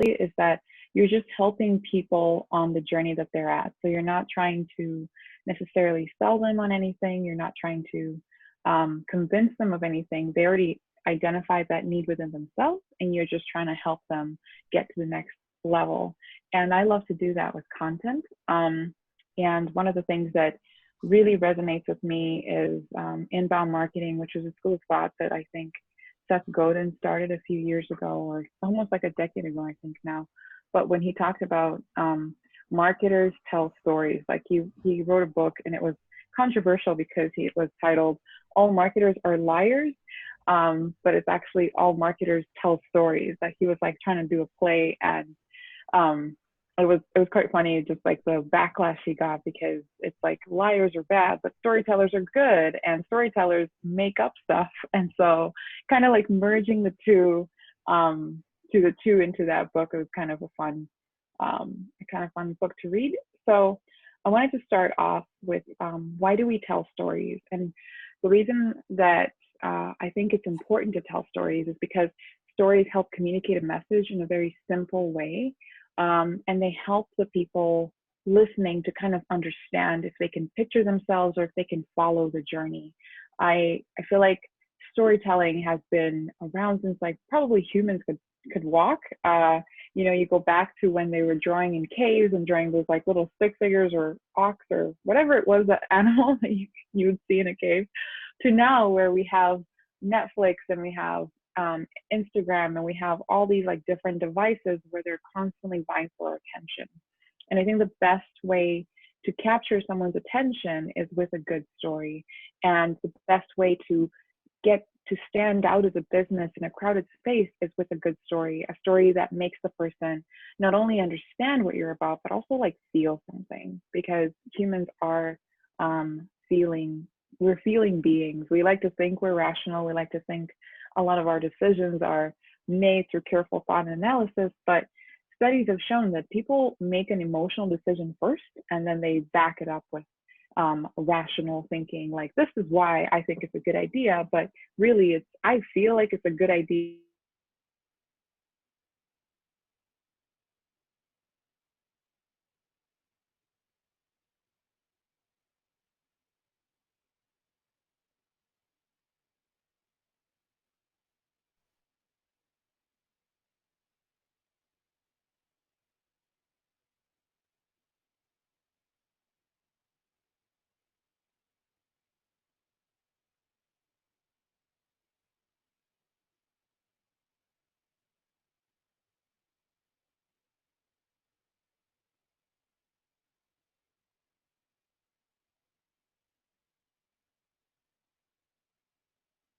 is that you're just helping people on the journey that they're at. So you're not trying to necessarily sell them on anything. You're not trying to convince them of anything. They already identified that need within themselves, and you're just trying to help them get to the next level. And I love to do that with content. And one of the things that really resonates with me is inbound marketing, which is a school of thought that I think Seth Godin started a few years ago, or almost like a decade ago, I think now. But when he talked about marketers tell stories, like he wrote a book, and it was controversial because it was titled "All Marketers Are Liars," but it's actually "All Marketers Tell Stories." That he was like trying to do a play, and it was quite funny, just like the backlash he got, because it's like liars are bad, but storytellers are good, and storytellers make up stuff. And so kind of like merging the two into that book, it was kind of a fun book to read. So I wanted to start off with why do we tell stories? And the reason that I think it's important to tell stories is because stories help communicate a message in a very simple way. And they help the people listening to kind of understand if they can picture themselves or if they can follow the journey. I feel like storytelling has been around since like probably humans could walk. You go back to when they were drawing in caves and drawing those like little stick figures or ox or whatever it was, that animal that you would see in a cave, to now where we have Netflix and we have Instagram, and we have all these like different devices where they're constantly vying for our attention. And I think the best way to capture someone's attention is with a good story. And the best way to get to stand out as a business in a crowded space is with a good story, a story that makes the person not only understand what you're about, but also like feel something, because humans are we're feeling beings. We like to think we're rational. We like to think a lot of our decisions are made through careful thought and analysis, but studies have shown that people make an emotional decision first, and then they back it up with rational thinking, like, this is why I think it's a good idea, but really I feel like it's a good idea.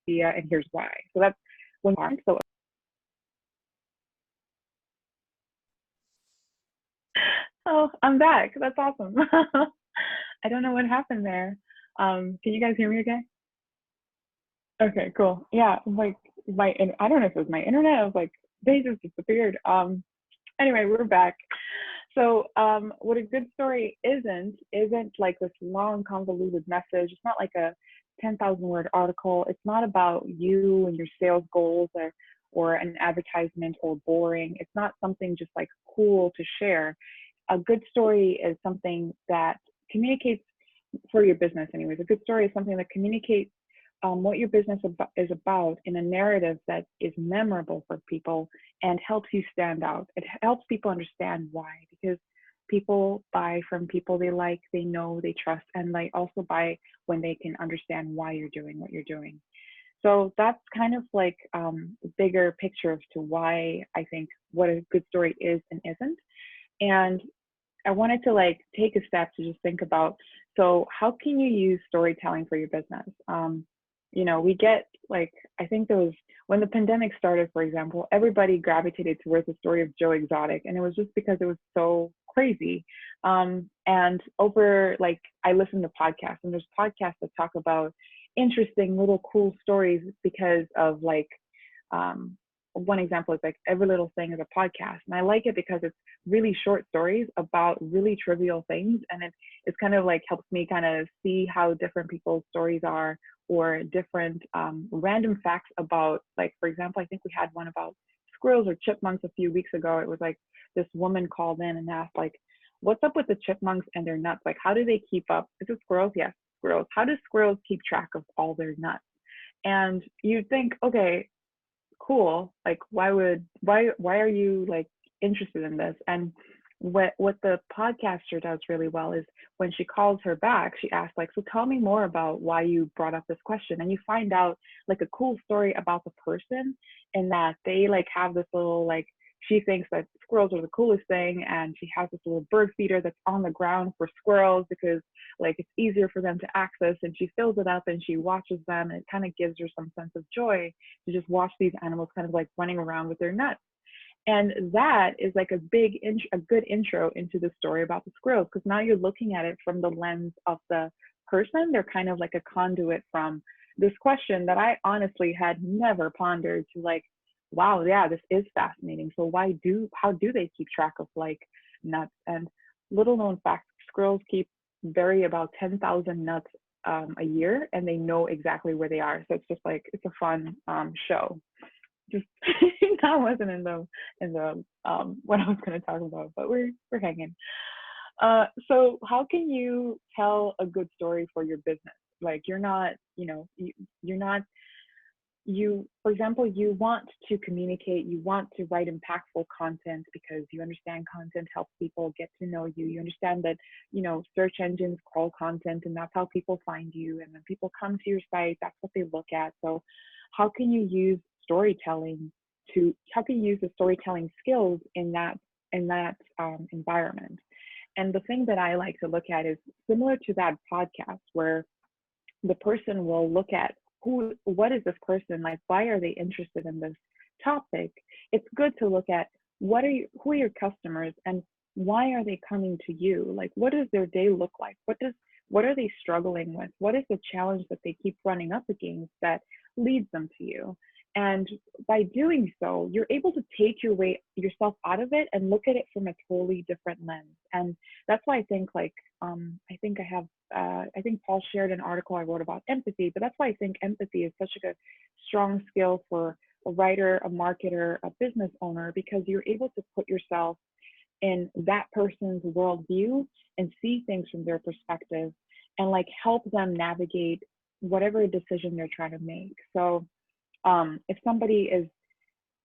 And here's why. So that's one part. So, oh, I'm back. That's awesome. I don't know what happened there. Can you guys hear me okay? Okay, cool. Yeah, like I don't know if it was my internet. I was like, they just disappeared. Anyway, we're back. So what a good story isn't like this long convoluted message. It's not like a 10,000 word article. It's not about you and your sales goals, or an advertisement, or boring. It's not something just like cool to share. A good story is something that communicates, for your business anyways. A good story is something that communicates what your business is about in a narrative that is memorable for people and helps you stand out. It helps people understand why, because people buy from people they like, they know, they trust, and they also buy when they can understand why you're doing what you're doing. So that's kind of like the bigger picture as to why I think what a good story is and isn't. And I wanted to like take a step to just think about, so how can you use storytelling for your business? We get like, I think there was, when the pandemic started, for example, everybody gravitated towards the story of Joe Exotic, and it was just because it was so crazy. And over, like, I listen to podcasts, and there's podcasts that talk about interesting little cool stories because of like, one example is like Every Little Thing is a podcast, and I like it because it's really short stories about really trivial things, and it's kind of like helps me kind of see how different people's stories are, or different random facts about, like, for example, I think we had one about squirrels or chipmunks a few weeks ago. It was like this woman called in and asked like, what's up with the chipmunks and their nuts? Like, how do they keep up? Is it squirrels? Yes, squirrels. How do squirrels keep track of all their nuts? And you'd think, okay, cool. Like, why are you like interested in this? And what the podcaster does really well is when she calls her back, she asks like, so tell me more about why you brought up this question. And you find out like a cool story about the person, and that they like have this little like, she thinks that squirrels are the coolest thing, and she has this little bird feeder that's on the ground for squirrels because like it's easier for them to access, and she fills it up and she watches them, and it kind of gives her some sense of joy to just watch these animals kind of like running around with their nuts. And that is like a good intro into the story about the squirrels, because now you're looking at it from the lens of the person. They're kind of like a conduit from this question that I honestly had never pondered, to like, wow, yeah, this is fascinating. So how do they keep track of like nuts? And little known fact, squirrels vary about 10,000 nuts a year, and they know exactly where they are. So it's just like, it's a fun show. Just that wasn't in the what I was going to talk about, but we're hanging. So how can you tell a good story for your business? Like, you're not, you're not, for example, you want to communicate, you want to write impactful content because you understand content helps people get to know you. You understand that, search engines crawl content, and that's how people find you. And when people come to your site, that's what they look at. So how can you use how can you use the storytelling skills in that environment? And the thing that I like to look at is similar to that podcast, where the person will look at what is this person like? Why are they interested in this topic? It's good to look at who are your customers, and why are they coming to you? Like, what does their day look like? What are they struggling with? What is the challenge that they keep running up against that leads them to you? And by doing so, you're able to take yourself out of it and look at it from a totally different lens. And that's why I think I think Paul shared an article I wrote about empathy, but that's why I think empathy is such a strong skill for a writer, a marketer, a business owner, because you're able to put yourself in that person's worldview and see things from their perspective, and like help them navigate whatever decision they're trying to make. So if somebody is,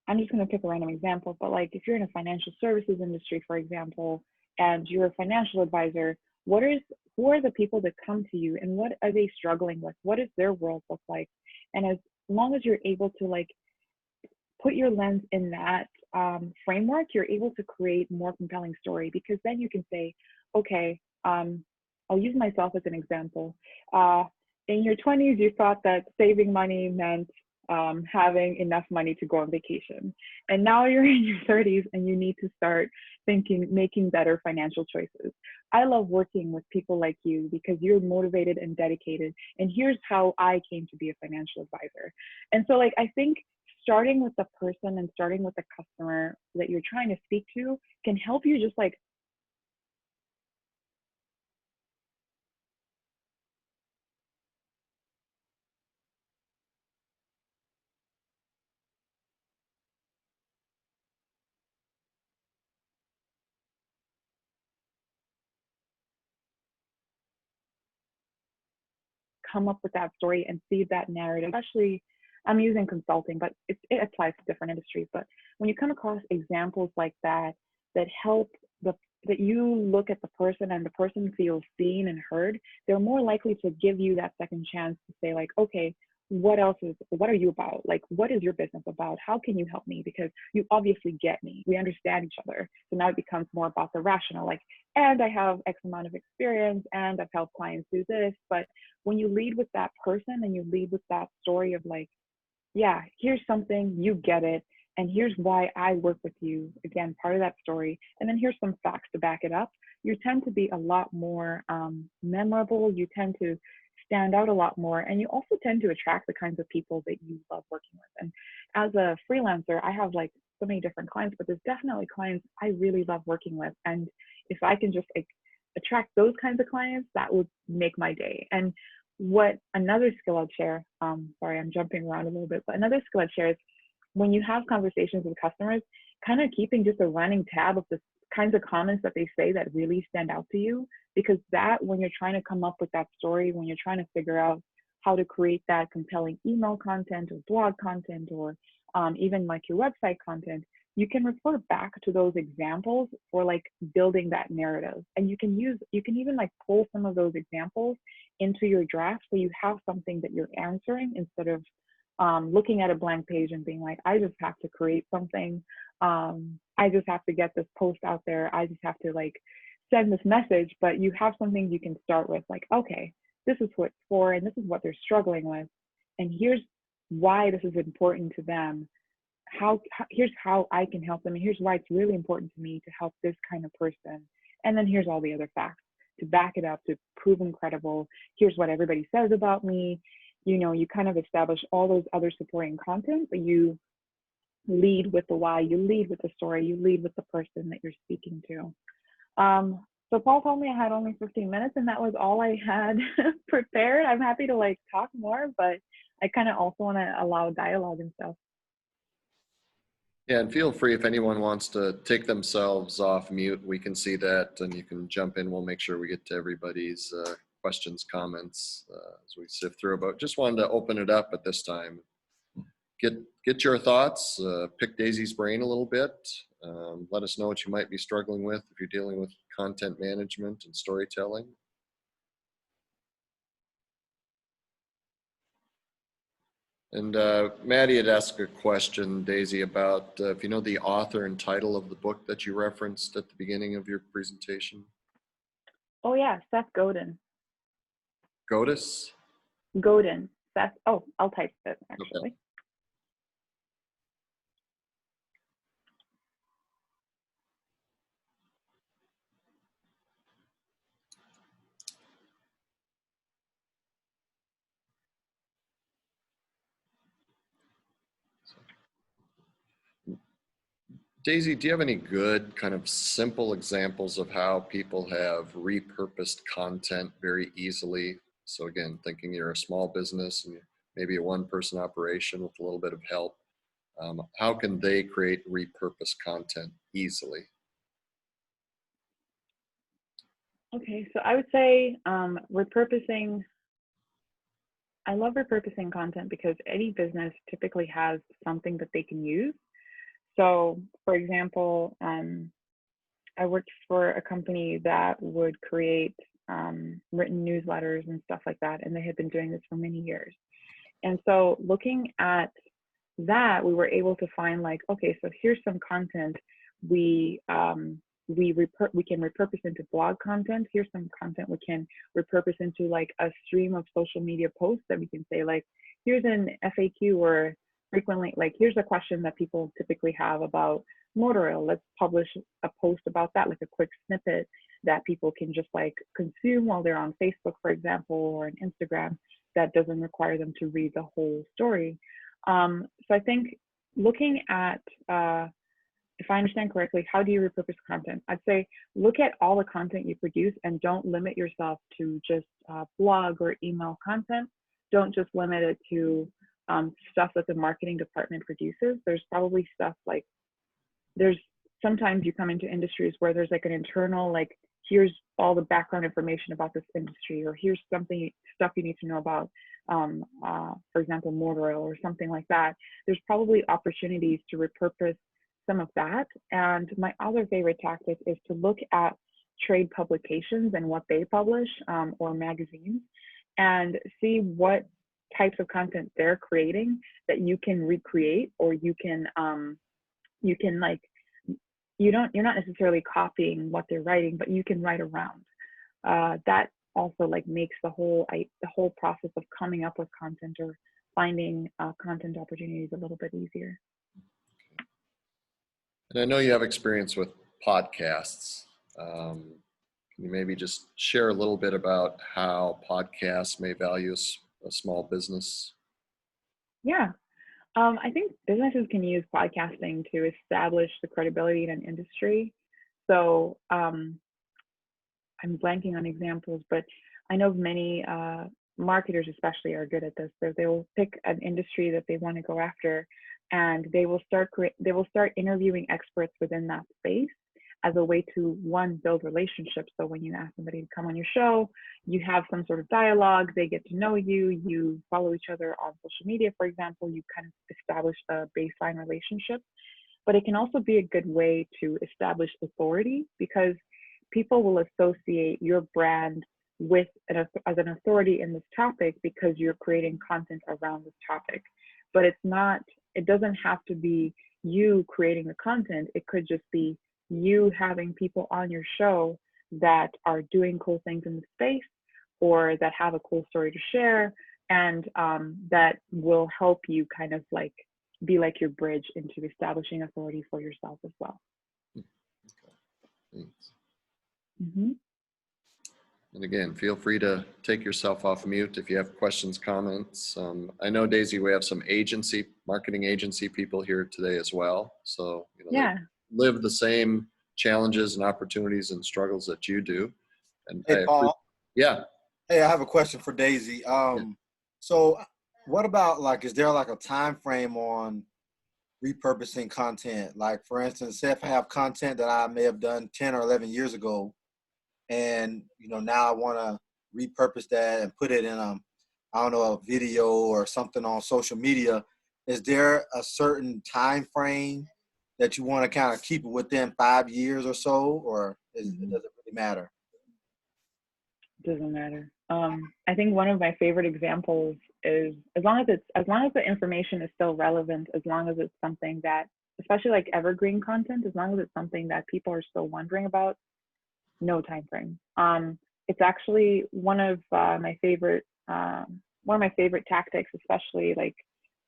I'm just going to pick a random example, but like if you're in a financial services industry, for example, and you're a financial advisor, who are the people that come to you, and what are they struggling with? What does their world look like? And as long as you're able to like put your lens in that framework, you're able to create more compelling story, because then you can say, okay, I'll use myself as an example. In your 20s, you thought that saving money meant having enough money to go on vacation. And now you're in your 30s and you need to start making better financial choices. I love working with people like you because you're motivated and dedicated. And here's how I came to be a financial advisor. And so like, I think starting with the person and starting with the customer that you're trying to speak to can help you just like come up with that story and see that narrative. Especially, I'm using consulting, but it applies to different industries. But when you come across examples like that, that help that you look at the person and the person feels seen and heard, they're more likely to give you that second chance to say like, okay, what are you about? Like, what is your business about? How can you help me? Because you obviously get me. We understand each other. So now it becomes more about the rational, like, and I have X amount of experience and I've helped clients do this. But when you lead with that person and you lead with that story of like, yeah, here's something, you get it, and here's why I work with you, again, part of that story, and then here's some facts to back it up, you tend to be a lot more memorable, you tend to stand out a lot more, and you also tend to attract the kinds of people that you love working with. And as a freelancer, I have like so many different clients, but there's definitely clients I really love working with. And if I can just like attract those kinds of clients, that would make my day. And what another skill I'd share, sorry, I'm jumping around a little bit, but another skill I'd share is when you have conversations with customers, kind of keeping just a running tab of the kinds of comments that they say that really stand out to you, because that, when you're trying to come up with that story, when you're trying to figure out how to create that compelling email content or blog content, or even like your website content, you can refer back to those examples for like building that narrative. And you can even like pull some of those examples into your draft, so you have something that you're answering, instead of looking at a blank page and being like, I just have to create something. I just have to get this post out there. I just have to like send this message. But you have something you can start with, like, okay, this is what it's for, and this is what they're struggling with, and here's why this is important to them. Here's how I can help them, and here's why it's really important to me to help this kind of person. And then here's all the other facts to back it up, to prove them credible. Here's what everybody says about me. You kind of establish all those other supporting content, but you lead with the why, you lead with the story, you lead with the person that you're speaking to. So Paul told me I had only 15 minutes, and that was all I had prepared. I'm happy to like talk more, but I kind of also want to allow dialogue and stuff. Yeah, and feel free if anyone wants to take themselves off mute, we can see that, and you can jump in. We'll make sure we get to everybody's questions, comments as we sift through. But just wanted to open it up at this time. Get your thoughts, pick Daisy's brain a little bit. Let us know what you might be struggling with if you're dealing with content management and storytelling. And Maddie had asked a question, Daisy, about if you know the author and title of the book that you referenced at the beginning of your presentation. Oh yeah, Seth Godin. Godis? Godin. Seth. Oh, I'll type it actually. Okay. Daisy, do you have any good kind of simple examples of how people have repurposed content very easily? So again, thinking you're a small business and maybe a one-person operation with a little bit of help, how can they create repurposed content easily? Okay, so I would say repurposing. I love repurposing content because any business typically has something that they can use. So, for example, I worked for a company that would create written newsletters and stuff like that, and they had been doing this for many years. And so, looking at that, we were able to find like, okay, so here's some content we can repurpose into blog content. Here's some content we can repurpose into like a stream of social media posts that we can say like, here's an FAQ, or frequently, like, here's a question that people typically have about motor oil. Let's publish a post about that, like a quick snippet that people can just like consume while they're on Facebook, for example, or on Instagram, that doesn't require them to read the whole story. So I think looking at, if I understand correctly, how do you repurpose content? I'd say look at all the content you produce and don't limit yourself to just blog or email content. Don't just limit it to stuff that the marketing department produces. There's probably stuff like, sometimes you come into industries where there's like an internal, like, here's all the background information about this industry, or here's stuff you need to know about, for example, motor oil or something like that. There's probably opportunities to repurpose some of that. And my other favorite tactic is to look at trade publications and what they publish, or magazines, and see what types of content they're creating that you can recreate, or you're not necessarily copying what they're writing, but you can write around. That also like makes the whole process of coming up with content or finding content opportunities a little bit easier. And I know you have experience with podcasts. Can you maybe just share a little bit about how podcasts may value a small business? Yeah. I think businesses can use podcasting to establish the credibility in an industry. So I'm blanking on examples, but I know many marketers especially are good at this. So they will pick an industry that they want to go after, and they will start interviewing experts within that space as a way to, one, build relationships. So when you ask somebody to come on your show, you have some sort of dialogue, they get to know you, you follow each other on social media, for example, you kind of establish a baseline relationship. But it can also be a good way to establish authority, because people will associate your brand with as an authority in this topic because you're creating content around this topic. But it doesn't have to be you creating the content. It could just be you having people on your show that are doing cool things in the space, or that have a cool story to share, and that will help you kind of like be like your bridge into establishing authority for yourself as well. Okay. Thanks. Mm-hmm. And again, feel free to take yourself off mute if you have questions, comments. I know, Daisy, we have some marketing agency people here today as well. So, Yeah. they live the same challenges and opportunities and struggles that you do. And Hey, Paul. Yeah. Hey, I have a question for Daisy. So what about is there like a time frame on repurposing content? Like, for instance, say if I have content that I may have done 10 or 11 years ago, and now I want to repurpose that and put it in a video or something on social media. Is there a certain time frame that you want to kind of keep it within 5 years or so, or does it really matter? Doesn't matter. I think one of my favorite examples is, as long as the information is still relevant, as long as it's something that, especially like evergreen content, as long as it's something that people are still wondering about, no time frame. It's actually one of my favorite tactics, especially like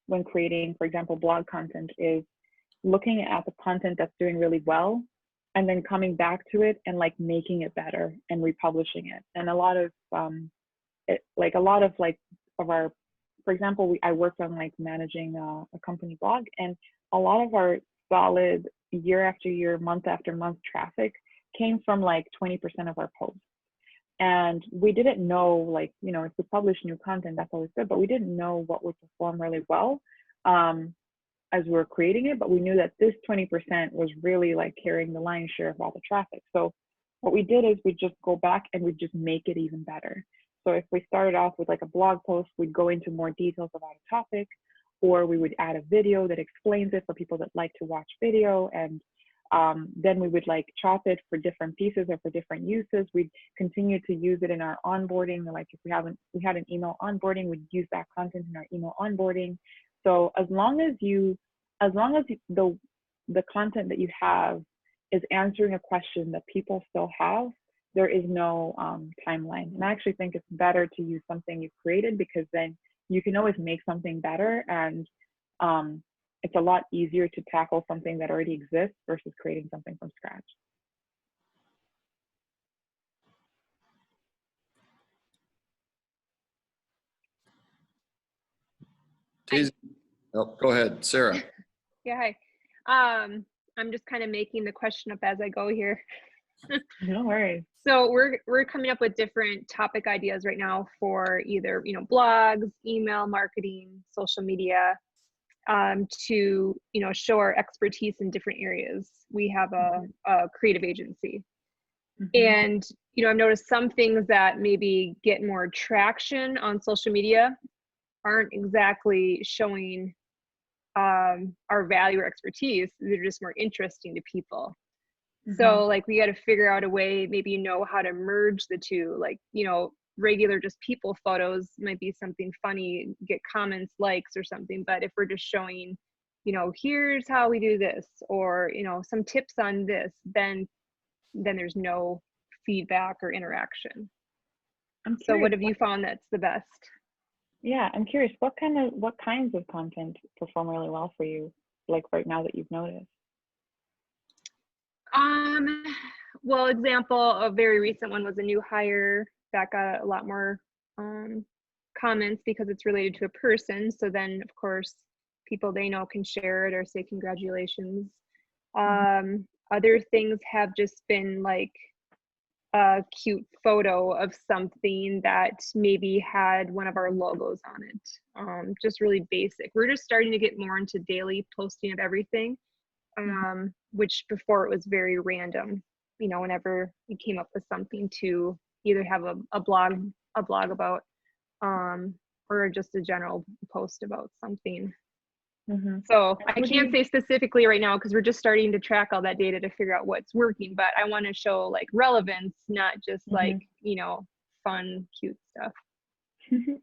when creating, for example, blog content, is looking at the content that's doing really well and then coming back to it and like making it better and republishing it. And a lot of for example, I worked on like managing a company blog, and a lot of our solid year after year, month after month traffic came from like 20% of our posts. And we didn't know, if we publish new content, that's always good, but we didn't know what would perform really well as we were creating it. But we knew that this 20% was really like carrying the lion's share of all the traffic. So what we did is we just go back and we just make it even better. So if we started off with like a blog post, we'd go into more details about a topic, or we would add a video that explains it for people that like to watch video. And then we would like chop it for different pieces or for different uses. We'd continue to use it in our onboarding. Like if we had an email onboarding, we'd use that content in our email onboarding. So as long as the content that you have is answering a question that people still have, there is no timeline. And I actually think it's better to use something you've created, because then you can always make something better, and it's a lot easier to tackle something that already exists versus creating something from scratch. Oh, go ahead, Sarah. Yeah, hi. I'm just kind of making the question up as I go here. No worries. So we're coming up with different topic ideas right now for either blogs, email marketing, social media, to show our expertise in different areas. We have a creative agency, and I've noticed some things that maybe get more traction on social media aren't exactly showing our value or expertise. They're just more interesting to people. So like we got to figure out a way, maybe how to merge the two. Like regular just people photos might be something funny, get comments, likes or something, but if we're just showing here's how we do this, or some tips on this, then there's no feedback or interaction. So what have you found that's the best? Yeah, I'm curious, what kinds of content perform really well for you, like right now that you've noticed? Well, example, a very recent one was a new hire that got a lot more comments because it's related to a person. So then, of course, people they know can share it or say congratulations. Other things have just been like a cute photo of something that maybe had one of our logos on it. Just really basic. We're just starting to get more into daily posting of everything, which before it was very random. You know, whenever we came up with something to either have a blog about, or just a general post about something. So I can't say specifically right now because we're just starting to track all that data to figure out what's working, but I want to show like relevance, not just like, you know, fun, cute stuff.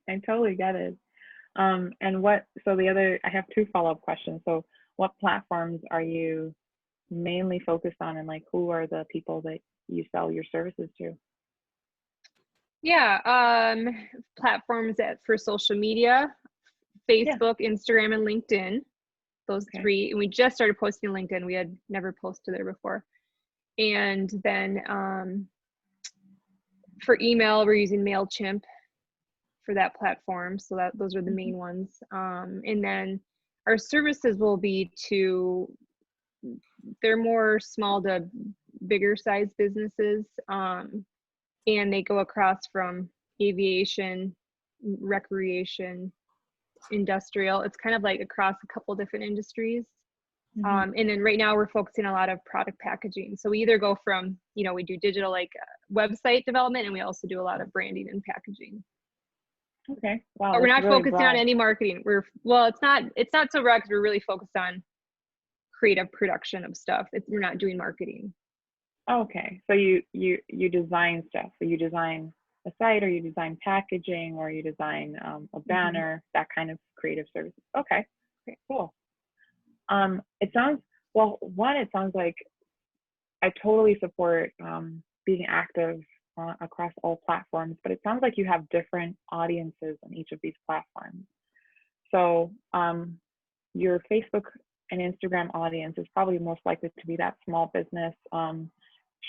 I totally get it. And I have two follow-up questions. So what platforms are you mainly focused on, and like who are the people that you sell your services to? Yeah, platforms for social media, Facebook, Instagram, and LinkedIn. Those three. And we just started posting LinkedIn. We had never posted there before. And then for email, we're using MailChimp for that platform. So those are the main ones. And then our services will be they're more small to bigger size businesses. And they go across from aviation, recreation, industrial. It's kind of like across a couple different industries. And then right now we're focusing a lot of product packaging. So we either go from, you know, we do digital like website development, and we also do a lot of branding and packaging. Okay. Wow. But we're not really focusing broad. on any marketing. It's not so broad because we're really focused on creative production of stuff. We're not doing marketing. Okay. So you design stuff. So you design a site, or you design packaging, or you design a banner, that kind of creative services. Okay. Cool. It sounds like I totally support being active across all platforms, but it sounds like you have different audiences on each of these platforms. So your Facebook and Instagram audience is probably most likely to be that small business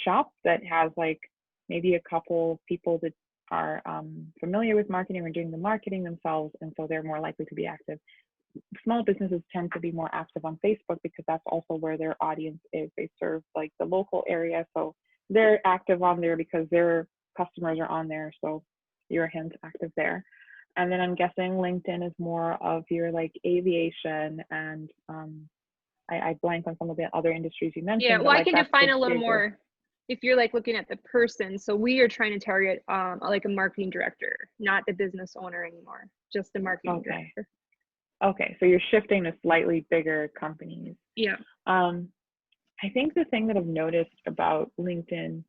shop that has like maybe a couple people that are familiar with marketing or doing the marketing themselves, and so they're more likely to be active. Small businesses tend to be more active on Facebook because that's also where their audience is. They serve like the local area, so they're active on there because their customers are on there, so you're hence active there. And then I'm guessing LinkedIn is more of your like aviation and I blank on some of the other industries you mentioned. Yeah, well, but, I like, can that's define the a little bigger. more if you're like looking at the person. So we are trying to target like a marketing director, not the business owner anymore, just the marketing director. Okay, so you're shifting to slightly bigger companies. Yeah. I think the thing that I've noticed about LinkedIn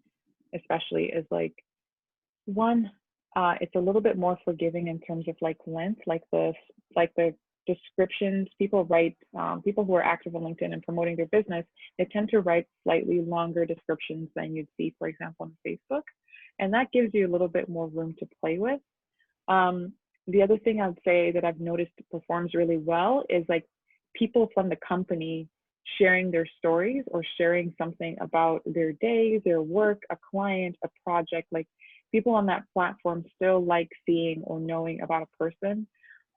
especially is like, one, it's a little bit more forgiving in terms of like length, like the descriptions people write. People who are active on LinkedIn and promoting their business, they tend to write slightly longer descriptions than you'd see, for example, on Facebook, and that gives you a little bit more room to play with. The other thing I'd say that I've noticed performs really well is like people from the company sharing their stories or sharing something about their day, their work, a client, a project. Like people on that platform still like seeing or knowing about a person.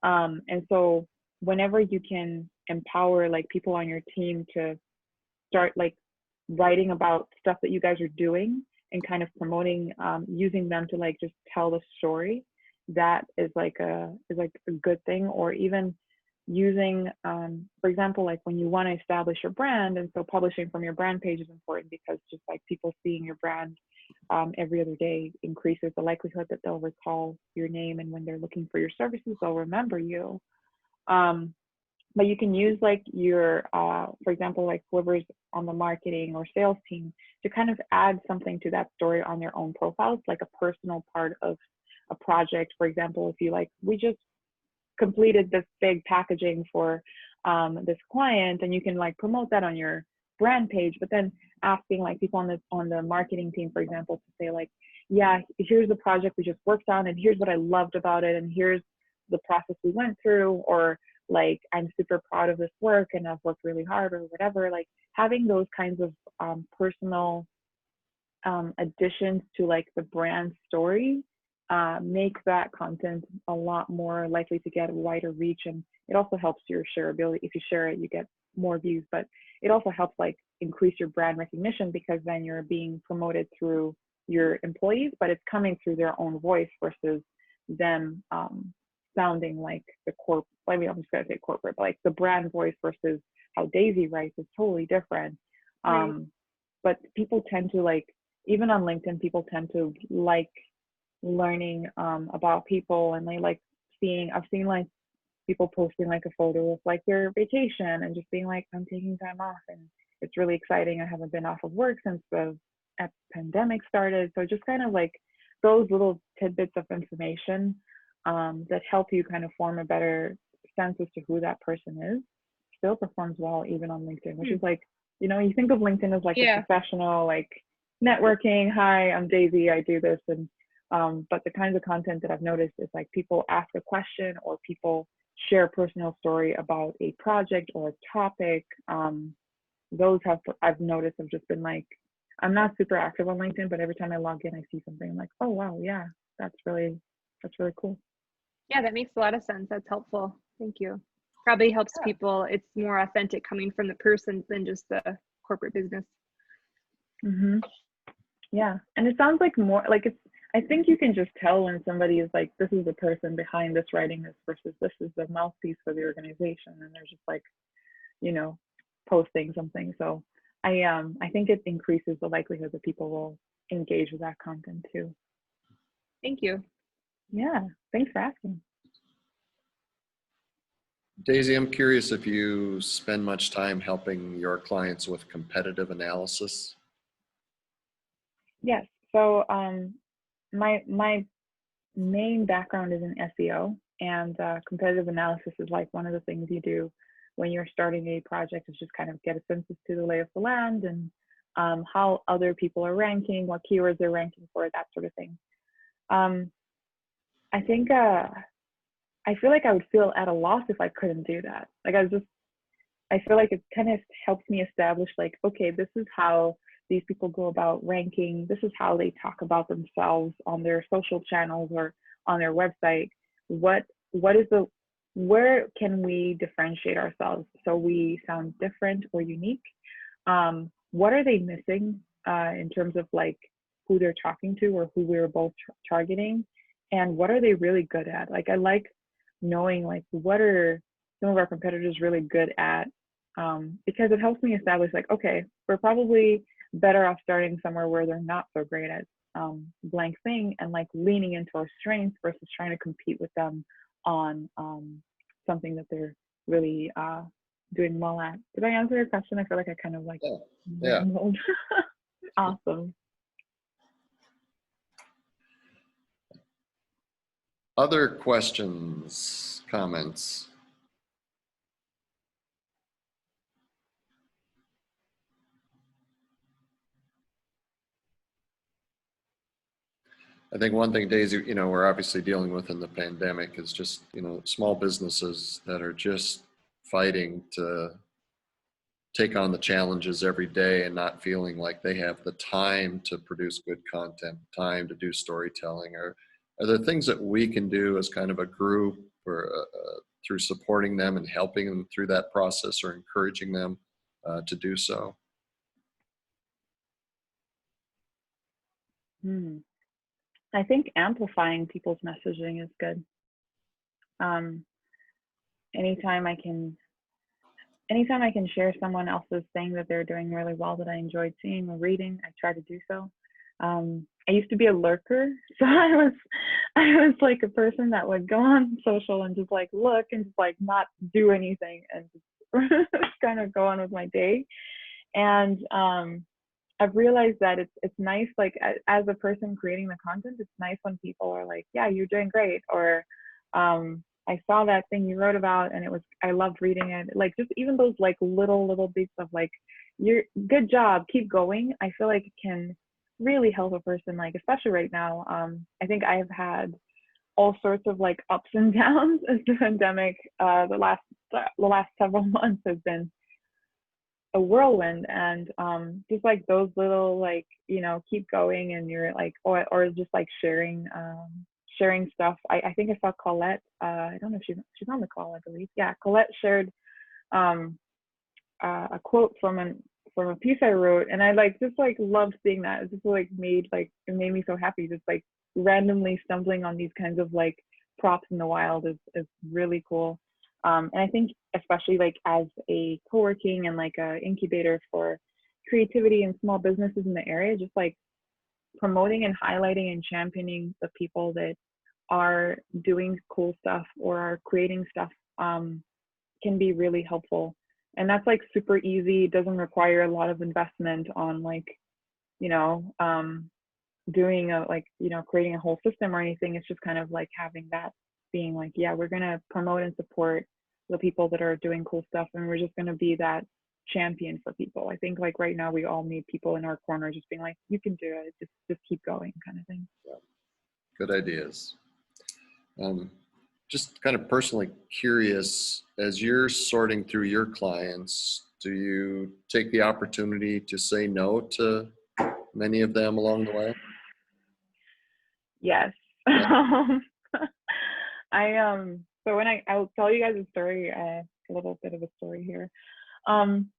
And so whenever you can empower like people on your team to start like writing about stuff that you guys are doing and kind of promoting, using them to like just tell the story, that is like a good thing. Or even using, for example, like when you want to establish your brand, and so publishing from your brand page is important because just like people seeing your brand every other day increases the likelihood that they'll recall your name, and when they're looking for your services, they'll remember you. But you can use like your, for example, like whoever's on the marketing or sales team to kind of add something to that story on their own profiles, like a personal part of a project. For example, if you like, we just completed this big packaging for this client, and you can like promote that on your brand page, but then asking like people on the marketing team, for example, to say like, yeah, here's the project we just worked on, and here's what I loved about it, and here's the process we went through, or like, I'm super proud of this work and I've worked really hard, or whatever. Like having those kinds of personal additions to like the brand story make that content a lot more likely to get wider reach. And it also helps your shareability. If you share it, you get more views, but it also helps like increase your brand recognition, because then you're being promoted through your employees, but it's coming through their own voice versus them sounding like the I mean, I'm just gonna say corporate, but like the brand voice versus how Daisy writes is totally different. Right. But people tend to like, even on LinkedIn, people tend to like learning about people, and they like I've seen like people posting like a photo of like their vacation and just being like, I'm taking time off and it's really exciting. I haven't been off of work since the pandemic started. So just kind of like those little tidbits of information that help you kind of form a better sense as to who that person is still performs well even on LinkedIn, which is like, you know, you think of LinkedIn as like a professional, like networking, hi, I'm Daisy, I do this. And but the kinds of content that I've noticed is like people ask a question or people share a personal story about a project or a topic. Those I've noticed have just been like, I'm not super active on LinkedIn, but every time I log in, I see something. I'm like, oh wow, yeah, that's really cool. Yeah, that makes a lot of sense. That's helpful. Thank you. Probably helps people. It's more authentic coming from the person than just the corporate business. Mm-hmm. Yeah, and it sounds like more like I think you can just tell when somebody is like, this is the person behind this writing this versus this is the mouthpiece for the organization, and they're just like, you know, posting something. So I think it increases the likelihood that people will engage with that content too. Thank you. Yeah, thanks for asking. Daisy, I'm curious if you spend much time helping your clients with competitive analysis. Yes. So my main background is in SEO, and competitive analysis is like one of the things you do when you're starting a project, is just kind of get a sense as to the lay of the land and how other people are ranking, what keywords they're ranking for, that sort of thing. I think I feel like I would feel at a loss if I couldn't do that. Like I feel like it kind of helps me establish like, okay, this is how these people go about ranking. This is how they talk about themselves on their social channels or on their website. Where can we differentiate ourselves so we sound different or unique? What are they missing in terms of like who they're talking to or who we're both targeting? And what are they really good at? Like I like knowing like what are some of our competitors really good at, because it helps me establish like, okay, we're probably better off starting somewhere where they're not so great at blank thing, and like leaning into our strengths versus trying to compete with them on something that they're really doing well at. Did I answer your question? I feel like I kind of like yeah. Awesome. Other questions, comments? I think one thing, Daisy, you know, we're obviously dealing with in the pandemic is just, you know, small businesses that are just fighting to take on the challenges every day and not feeling like they have the time to produce good content, time to do storytelling. Are there things that we can do as kind of a group or through supporting them and helping them through that process or encouraging them to do so? I think amplifying people's messaging is good. Anytime I can share someone else's thing that they're doing really well that I enjoyed seeing or reading, I try to do so. I used to be a lurker, so I was like a person that would go on social and just like look and just like not do anything and just kind of go on with my day. And I've realized that it's nice, like as a person creating the content, it's nice when people are like, yeah, you're doing great, or I saw that thing you wrote about and I loved reading it. Like just even those like little beats of like, you're good job, keep going. I feel like it can really help a person, like especially right now. I think I've had all sorts of like ups and downs as the pandemic. The last several months has been a whirlwind, and just like those little like, you know, keep going, and you're like, or just like sharing stuff. I think I saw Colette, I don't know if she's on the call, I believe. Yeah, Colette shared a quote from from a piece I wrote, and I like just like loved seeing that. It just like it made me so happy. Just like randomly stumbling on these kinds of like props in the wild is really cool. And I think especially like as a co-working and like a incubator for creativity and small businesses in the area, just like promoting and highlighting and championing the people that are doing cool stuff or are creating stuff can be really helpful. And that's like super easy. It doesn't require a lot of investment on like, you know, doing a like, you know, creating a whole system or anything. It's just kind of like having that being like, yeah, we're going to promote and support the people that are doing cool stuff, and we're just going to be that champion for people. I think like right now we all need people in our corner just being like, you can do it, just keep going, kind of thing. Yeah. Good ideas. Just kind of personally curious, as you're sorting through your clients, do you take the opportunity to say no to many of them along the way? Yes. Yeah. So when I'll tell you guys a story, a little bit of a story here. Um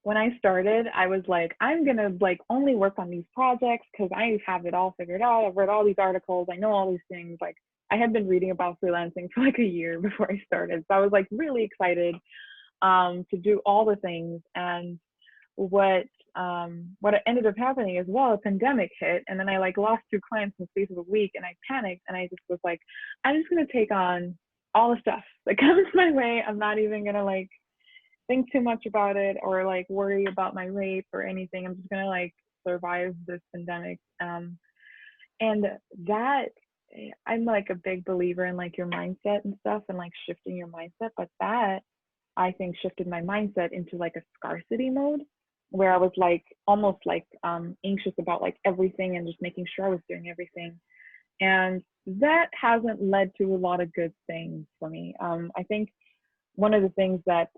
when I started, I was like, I'm gonna like only work on these projects because I have it all figured out. I've read all these articles, I know all these things. Like I had been reading about freelancing for like a year before I started. So I was like really excited to do all the things. And what ended up happening is, well, a pandemic hit, and then I like lost 2 clients in the space of a week, and I panicked, and I just was like, I'm just gonna take on all the stuff that comes my way. I'm not even gonna like think too much about it or like worry about my rate or anything. I'm just gonna like survive this pandemic. And that I'm like a big believer in like your mindset and stuff and like shifting your mindset, but that I think shifted my mindset into like a scarcity mode where I was like almost like anxious about like everything and just making sure I was doing everything. And that hasn't led to a lot of good things for me. I think one of the things that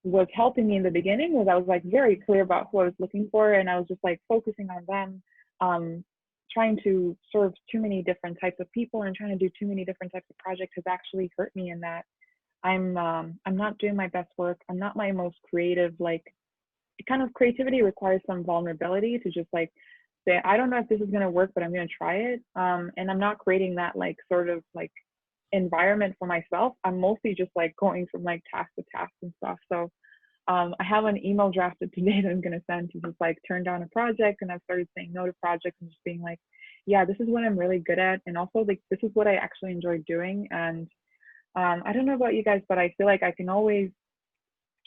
was helping me in the beginning was I was like very clear about who I was looking for, and I was just like focusing on them, trying to serve too many different types of people and trying to do too many different types of projects has actually hurt me in that I'm not doing my best work. I'm not my most creative. Like kind of creativity requires some vulnerability to just like say, I don't know if this is going to work, but I'm going to try it. And I'm not creating that like sort of like environment for myself. I'm mostly just like going from like task to task and stuff. So I have an email drafted today that I'm going to send to just like turn down a project. And I've started saying no to projects and just being like, yeah, this is what I'm really good at. And also like, this is what I actually enjoy doing. And I don't know about you guys, but I feel like I can always,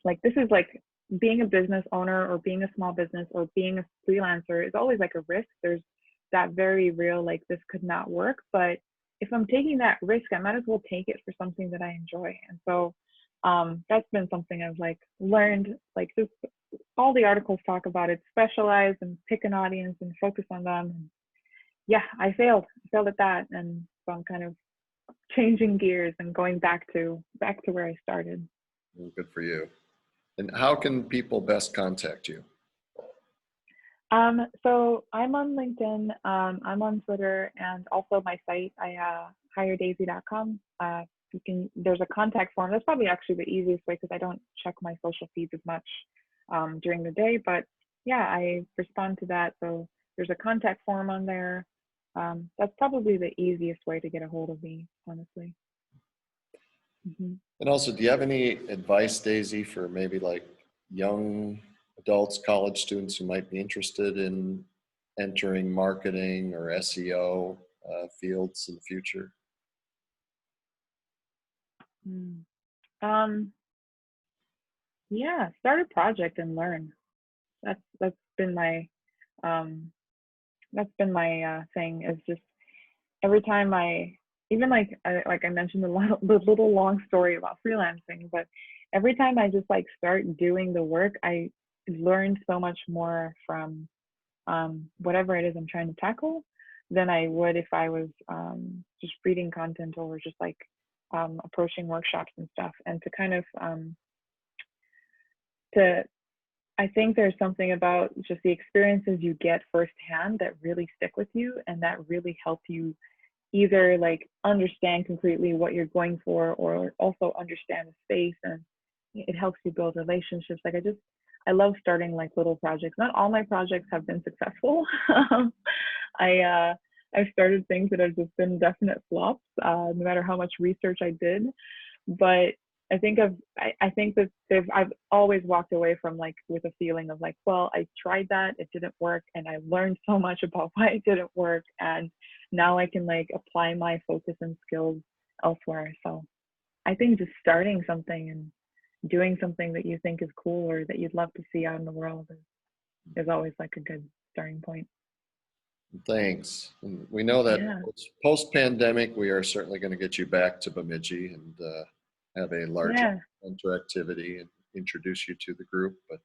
like, this is like being a business owner or being a small business or being a freelancer is always like a risk. There's that very real, like, this could not work. But if I'm taking that risk, I might as well take it for something that I enjoy. And so that's been something I've like learned, like just all the articles talk about it, specialize and pick an audience and focus on them. And yeah, I failed at that. And so I'm kind of changing gears and going back to where I started. Well, good for you. And how can people best contact you? So I'm on LinkedIn, I'm on Twitter, and also my site, hiredaisy.com. There's a contact form. That's probably actually the easiest way because I don't check my social feeds as much during the day, but yeah, I respond to that. So there's a contact form on there. That's probably the easiest way to get a hold of me, honestly. Mm-hmm. And also, do you have any advice, Daisy, for maybe like young adults, college students who might be interested in entering marketing or SEO fields in the future? Yeah, start a project and learn. That's been my thing. Is just every time even like I mentioned the little long story about freelancing, but every time I just like start doing the work, I learn so much more from whatever it is I'm trying to tackle than I would if I was just reading content or just like approaching workshops and stuff. And to kind of I think there's something about just the experiences you get firsthand that really stick with you and that really help you either like understand concretely what you're going for or also understand the space, and it helps you build relationships. Like I love starting like little projects. Not all my projects have been successful. I've started things that have just been definite flops, no matter how much research I did. But I think that I've always walked away from like with a feeling of like, well, I tried that, it didn't work, and I learned so much about why it didn't work, and now I can like apply my focus and skills elsewhere. So I think just starting something and doing something that you think is cool or that you'd love to see out in the world is always like a good starting point. Thanks. And we know that Yeah. post-pandemic, we are certainly going to get you back to Bemidji and have a larger interactivity and introduce you to the group. But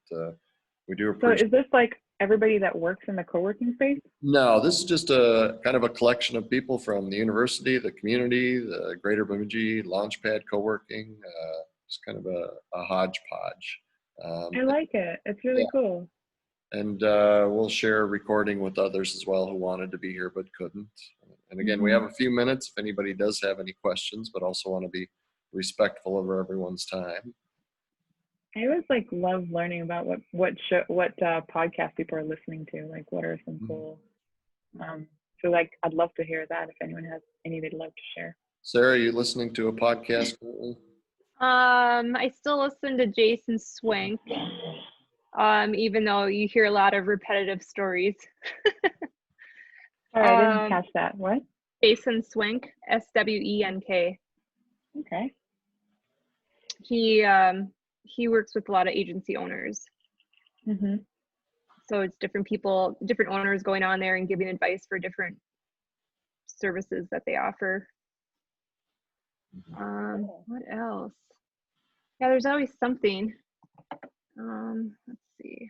we do So appreciate. is this like everybody that works in the co-working space? No, this is just a kind of a collection of people from the university, the community, the Greater Bemidji, Launchpad Co-working, just kind of a hodgepodge. I like it. It's really cool. And we'll share a recording with others as well who wanted to be here but couldn't. And again, we have a few minutes if anybody does have any questions, but also want to be respectful of everyone's time. I always like love learning about what podcast people are listening to. Like, what are some cool? So like, I'd love to hear that if anyone has any they'd love to share. Sarah, are you listening to a podcast currently? I still listen to Jason Swank. Even though you hear a lot of repetitive stories. Sorry, I didn't catch that. What? Jason Swank, Swenk. Okay. He works with a lot of agency owners. So it's different people, different owners going on there and giving advice for different services that they offer. What else? Yeah, there's always something. Let's see.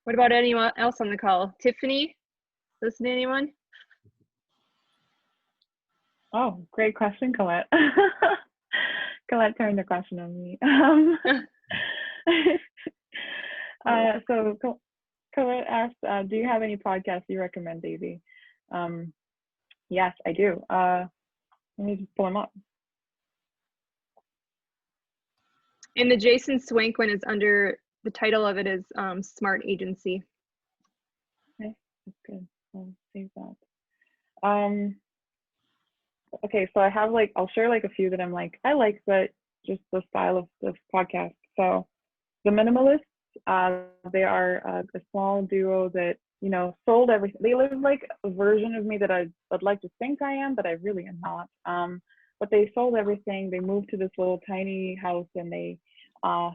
What about anyone else on the call? Tiffany, listen to anyone? Oh, great question, Colette. Colette turned the question on me. So Colette asked, do you have any podcasts you recommend, Daisy? Yes, I do. Let me just pull them up. And the Jason Swank one is under, the title of it is Smart Agency. Okay, that's good. I'll save that. Okay, so I have like, I'll share like a few that I'm like, I like, but just the style of this podcast. So the Minimalists, they are a small duo that, you know, sold everything. They live like a version of me that I'd like to think I am, but I really am not. But they sold everything. They moved to this little tiny house and they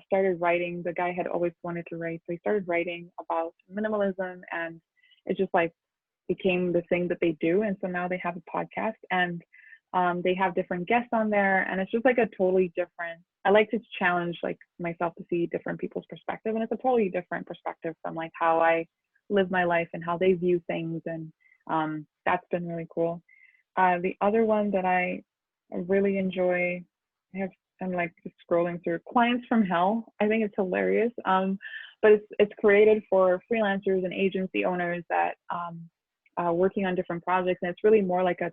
started writing. The guy had always wanted to write, so he started writing about minimalism, and it just like became the thing that they do. And so now they have a podcast, and they have different guests on there, and it's just like a totally different, I like to challenge like myself to see different people's perspective, and it's a totally different perspective from like how I live my life and how they view things, and that's been really cool. The other one that I really enjoy, I'm like just scrolling through, Clients from Hell. I think it's hilarious, but it's created for freelancers and agency owners that working on different projects, and it's really more like a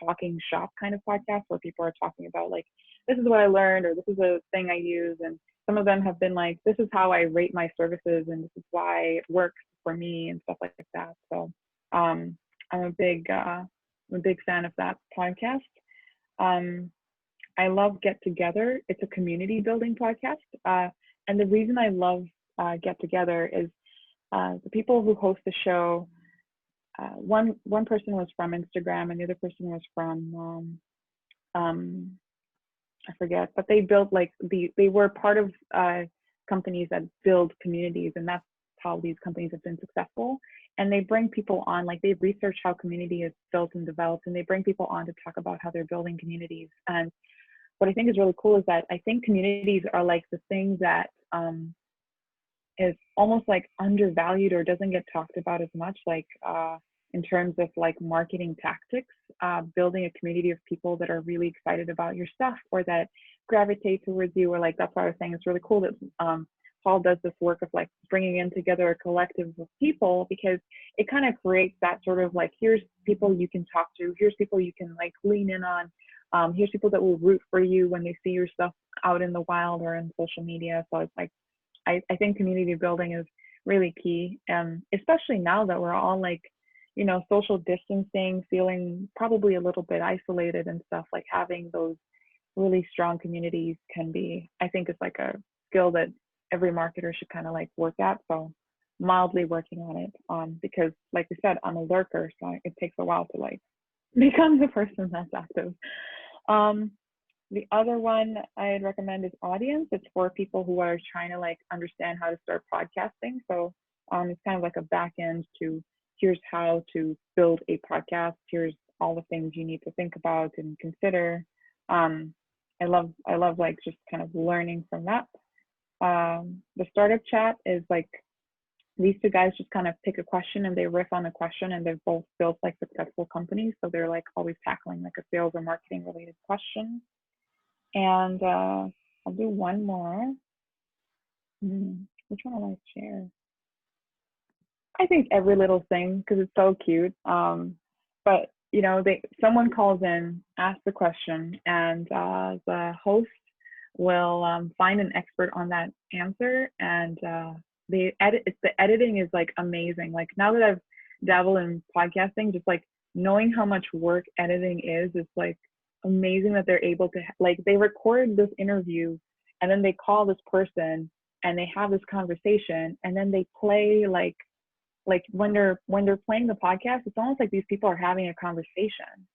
talking shop kind of podcast where people are talking about like, this is what I learned, or this is a thing I use, and some of them have been like, this is how I rate my services, and this is why it works for me, and stuff like that. So I'm a big fan of that podcast. I love Get Together. It's a community building podcast, and the reason I love Get Together is the people who host the show. One person was from Instagram, and the other person was from I forget, but they built like they were part of companies that build communities, and that's how these companies have been successful. And they bring people on, like they research how community is built and developed, and they bring people on to talk about how they're building communities. And what I think is really cool is that I think communities are like the thing that is almost like undervalued or doesn't get talked about as much, like in terms of like marketing tactics, building a community of people that are really excited about your stuff or that gravitate towards you, or like, that's why I was saying it's really cool that Paul does this work of like bringing in together a collective of people, because it kind of creates that sort of like, here's people you can talk to, here's people you can like lean in on, here's people that will root for you when they see your stuff out in the wild or in social media. So it's like I think community building is really key, especially now that we're all like, you know, social distancing, feeling probably a little bit isolated and stuff. Like having those really strong communities can be, I think it's like a skill that every marketer should kind of like work at. So mildly working on it, because like we said, I'm a lurker, so it takes a while to like become the person that's active. The other one I'd recommend is Audience. It's for people who are trying to like understand how to start podcasting. So it's kind of like a back end to here's how to build a podcast. Here's all the things you need to think about and consider. I love like just kind of learning from that. The startup chat is like these two guys just kind of pick a question and they riff on the question, and they've both built like successful companies. So they're like always tackling like a sales or marketing related question. And I'll do one more. Which one will I share? I think Every Little Thing, because it's so cute. But you know, someone calls in, asks the question, and the host will find an expert on that answer, and the editing is like amazing. Like now that I've dabbled in podcasting, just like knowing how much work editing is like amazing that they're able to like they record this interview and then they call this person and they have this conversation and then they play like when they're playing the podcast, it's almost like these people are having a conversation,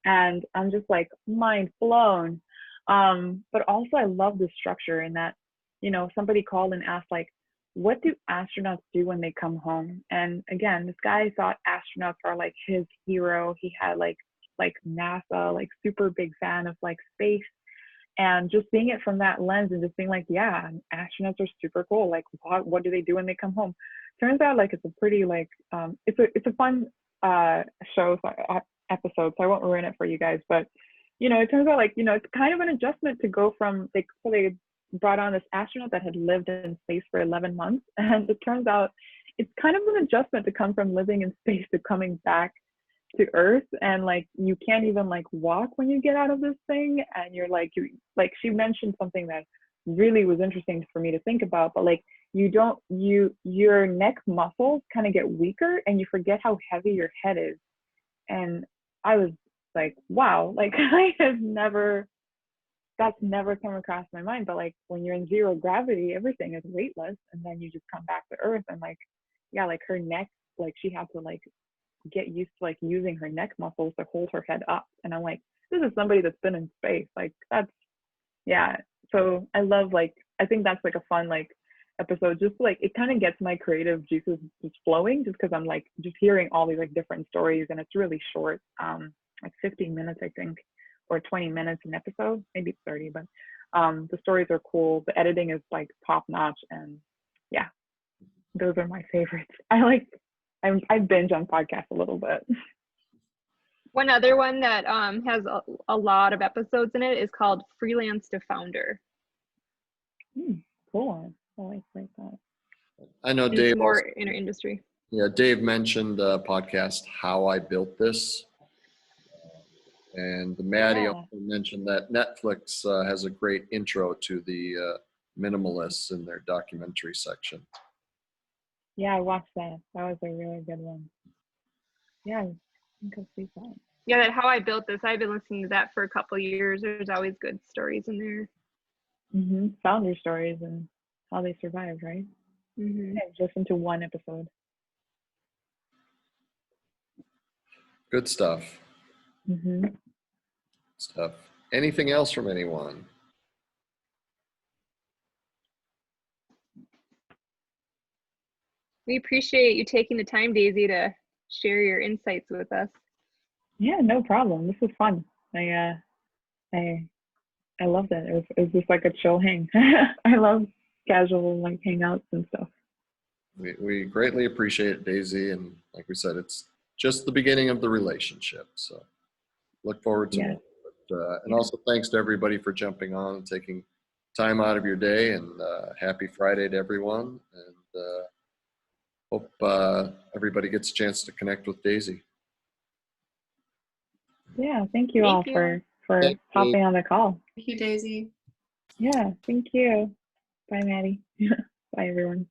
and I'm just like mind blown. But also I love the structure in that, you know, somebody called and asked like, what do astronauts do when they come home? And again, this guy thought astronauts are like his hero. He had like NASA, like super big fan of like space, and just seeing it from that lens and just being like, yeah, astronauts are super cool. Like what do they do when they come home? Turns out like it's a pretty like it's a fun show, episode, so I won't ruin it for you guys, but you know, it turns out like, you know, it's kind of an adjustment to go from they brought on this astronaut that had lived in space for 11 months, and it turns out it's kind of an adjustment to come from living in space to coming back to Earth, and like you can't even like walk when you get out of this thing, and you're like she mentioned something that really was interesting for me to think about, but like your neck muscles kind of get weaker and you forget how heavy your head is. And I was like, wow, like that's never come across my mind. But like when you're in zero gravity, everything is weightless, and then you just come back to Earth, and like, yeah, like her neck, like she had to like get used to like using her neck muscles to hold her head up. And I'm like, this is somebody that's been in space. Like that's, yeah. So I love, like, I think that's like a fun like episode, just like it kind of gets my creative juices just flowing, just because I'm like just hearing all these like different stories, and it's really short, like 15 minutes I think, or 20 minutes an episode, maybe 30, but the stories are cool, the editing is like top notch, and yeah, those are my favorites. I binge on podcasts a little bit. One other one that has a lot of episodes in it is called Freelance to Founder. Cool. I like that. I know It's Dave more also, inter-industry. yeah, Dave mentioned the podcast How I Built This, and Maddie also mentioned that Netflix has a great intro to the minimalists in their documentary section. Yeah, I watched that. That was a really good one. Yeah, I think I'll see that. Yeah, that How I Built This. I've been listening to that for a couple of years. There's always good stories in there. Founder stories and how they survived, right? I've listened to one episode. Good stuff. Stuff. Anything else from anyone? We appreciate you taking the time, Daisy, to share your insights with us. Yeah, no problem. This was fun. I loved it. It was just like a chill hang. I love casual like hangouts and stuff. We greatly appreciate it, Daisy, and like we said, it's just the beginning of the relationship. So look forward to more. But, and also thanks to everybody for jumping on and taking time out of your day, and happy Friday to everyone. And hope everybody gets a chance to connect with Daisy. Yeah, thank you all for hopping on the call. Thank you, Daisy. Yeah, thank you. Bye, Maddie. Bye, everyone.